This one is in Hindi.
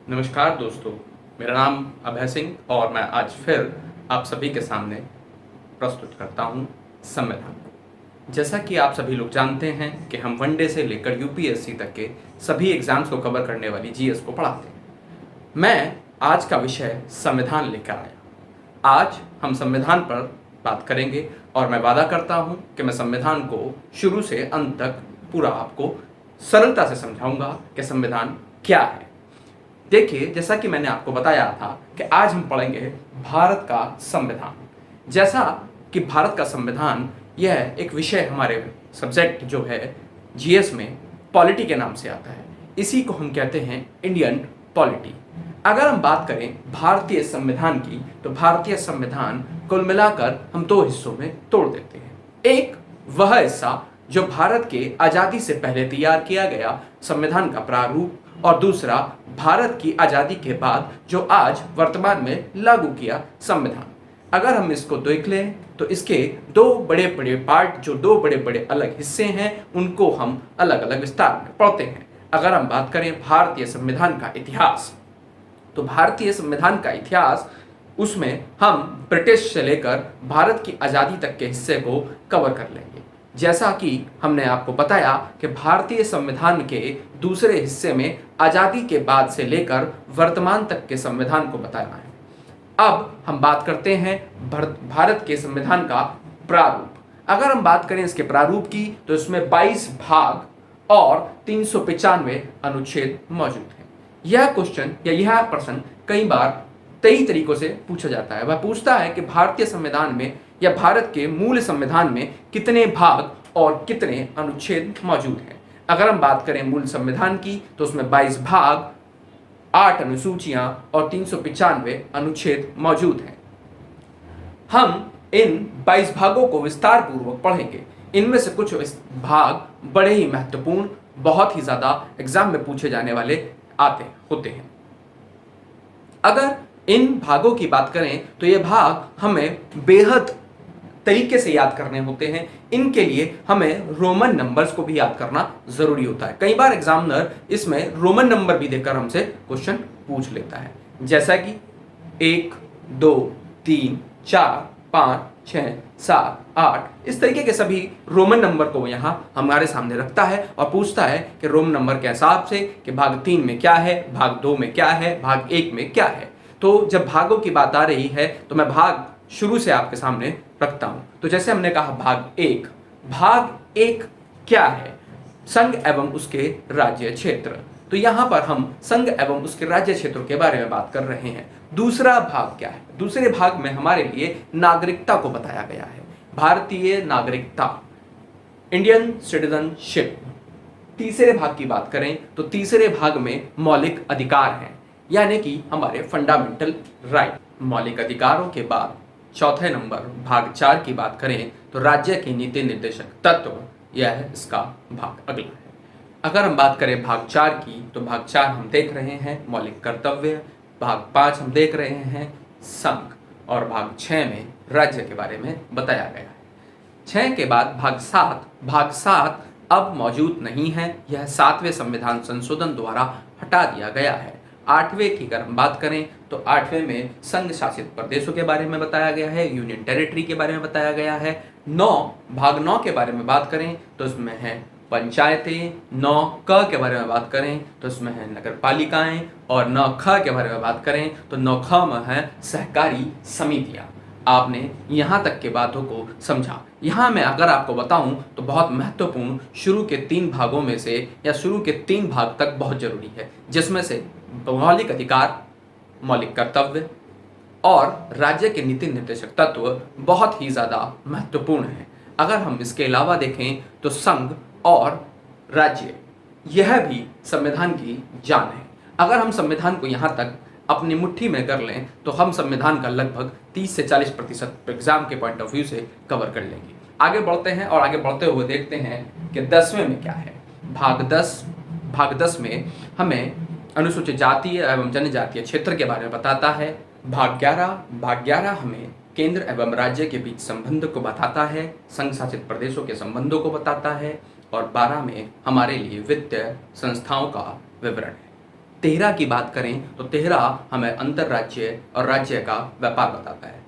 नमस्कार दोस्तों, मेरा नाम अभय सिंह और मैं आज फिर आप सभी के सामने प्रस्तुत करता हूँ संविधान को। जैसा कि आप सभी लोग जानते हैं कि हम वनडे से लेकर यूपीएससी तक के सभी एग्जाम्स को कवर करने वाली जीएस को पढ़ाते हैं। मैं आज का विषय संविधान लेकर आया। आज हम संविधान पर बात करेंगे और मैं वादा करता हूँ कि मैं संविधान को शुरू से अंत तक पूरा आपको सरलता से समझाऊंगा कि संविधान क्या है। देखिए, जैसा कि मैंने आपको बताया था कि आज हम पढ़ेंगे भारत का संविधान। जैसा कि भारत का संविधान यह एक विषय हमारे सब्जेक्ट जो है जीएस में पॉलिटी के नाम से आता है। इसी को हम कहते हैं इंडियन पॉलिटी। अगर हम बात करें भारतीय संविधान की, तो भारतीय संविधान कुल मिलाकर हम दो हिस्सों में तोड़ देते हैं। एक वह हिस्सा जो भारत के आज़ादी से पहले तैयार किया गया संविधान का प्रारूप, और दूसरा भारत की आज़ादी के बाद जो आज वर्तमान में लागू किया संविधान। अगर हम इसको देख लें तो इसके दो बड़े बड़े पार्ट, जो दो बड़े बड़े अलग हिस्से हैं, उनको हम अलग अलग विस्तार में पढ़ते हैं। अगर हम बात करें भारतीय संविधान का इतिहास, तो भारतीय संविधान का इतिहास उसमें हम ब्रिटिश से लेकर भारत की आज़ादी तक के हिस्से को कवर कर लेंगे। जैसा कि हमने आपको बताया कि भारतीय संविधान के दूसरे हिस्से में आज़ादी के बाद से लेकर वर्तमान तक के संविधान को बताना है। अब हम बात करते हैं भारत के संविधान का प्रारूप। अगर हम बात करें इसके प्रारूप की, तो इसमें 22 भाग और 395 अनुच्छेद मौजूद हैं। यह क्वेश्चन या यह प्रश्न कई बार कई तरीकों से पूछा जाता है। वह पूछता है कि भारतीय संविधान में या भारत के मूल संविधान में कितने भाग और कितने अनुच्छेद मौजूद हैं। अगर हम बात करें मूल संविधान की, तो उसमें 22 भाग, 8 अनुसूचियां और 395 अनुच्छेद मौजूद हैं। हम इन 22 भागों को विस्तार पूर्वक पढ़ेंगे। इनमें से कुछ भाग बड़े ही महत्वपूर्ण, बहुत ही ज्यादा एग्जाम में पूछे जाने वाले होते हैं। अगर इन भागों की बात करें तो ये भाग हमें बेहद तरीके से याद करने होते हैं। इनके लिए हमें रोमन नंबर्स को भी याद करना जरूरी होता है। कई बार एग्जामिनर इसमें रोमन नंबर भी देकर हमसे क्वेश्चन पूछ लेता है, जैसा कि 1, 2, 3, 4, 5, 6, 7, 8, इस तरीके के सभी रोमन नंबर को यहाँ हमारे सामने रखता है और पूछता है कि रोमन नंबर के हिसाब से कि भाग 3 में क्या है, भाग 2 में क्या है, भाग 1 में क्या है। तो जब भागों की बात आ रही है तो मैं भाग शुरू से आपके सामने रखता हूं। तो जैसे हमने कहा भाग एक क्या है? संघ एवं उसके राज्य क्षेत्र। तो यहां पर हम संघ एवं उसके राज्य क्षेत्रों के बारे में बात कर रहे हैं। दूसरा भाग क्या है? दूसरे भाग में हमारे लिए नागरिकता को बताया गया है। भारतीय नागरिकता, इंडियन सिटीजनशिप। तीसरे भाग की बात करें तो तीसरे भाग में मौलिक अधिकार हैं, यानी कि हमारे फंडामेंटल राइट। मौलिक अधिकारों के बाद चौथे नंबर भाग 4 की बात करें तो राज्य के नीति निर्देशक तत्व, यह इसका भाग अगला है। अगर हम बात करें भाग 4 की, तो भाग 4 हम देख रहे हैं मौलिक कर्तव्य, भाग 5 हम देख रहे हैं संघ, और भाग 6 में राज्य के बारे में बताया गया है। 6 के बाद भाग 7 अब मौजूद नहीं है। यह 7वें संविधान संशोधन द्वारा हटा दिया गया है। 8वें की अगर हम बात करें तो 8वें में संघ शासित प्रदेशों के बारे में बताया गया है, यूनियन टेरिटरी के बारे में बताया गया है। भाग 9 के बारे में बात करें तो इसमें है पंचायतें। 9क के बारे में बात करें तो इसमें है नगर पालिकाएं, और 9ख के बारे में बात करें तो 9ख में है सहकारी समितियां। आपने यहाँ तक के बातों को समझा। यहाँ मैं अगर आपको बताऊं तो बहुत महत्वपूर्ण शुरू के 3 भागों में से, या शुरू के 3 भाग तक बहुत जरूरी है, जिसमें से मौलिक अधिकार, मौलिक कर्तव्य और राज्य के नीति निर्देशक तत्व बहुत ही ज्यादा महत्वपूर्ण है। अगर हम इसके अलावा देखें तो संघ और राज्य, यह भी संविधान की जान है। अगर हम संविधान को यहाँ तक अपनी मुट्ठी में कर लें तो हम संविधान का लगभग 30 से 40% एग्जाम के पॉइंट ऑफ व्यू से कवर कर लेंगे। आगे बढ़ते हैं और आगे बढ़ते हुए देखते हैं कि 10वें में क्या है। भाग 10 में हमें अनुसूचित जातीय एवं जनजातीय क्षेत्र के बारे में बताता है। भाग 11 हमें केंद्र एवं राज्य के बीच संबंध को बताता है, संघ शासित प्रदेशों के संबंधों को बताता है, और 12 में हमारे लिए वित्तीय संस्थाओं का विवरण है। तेहरा की बात करें तो तेहरा हमें अंतर्राज्यीय और राज्य का व्यापार बताता है।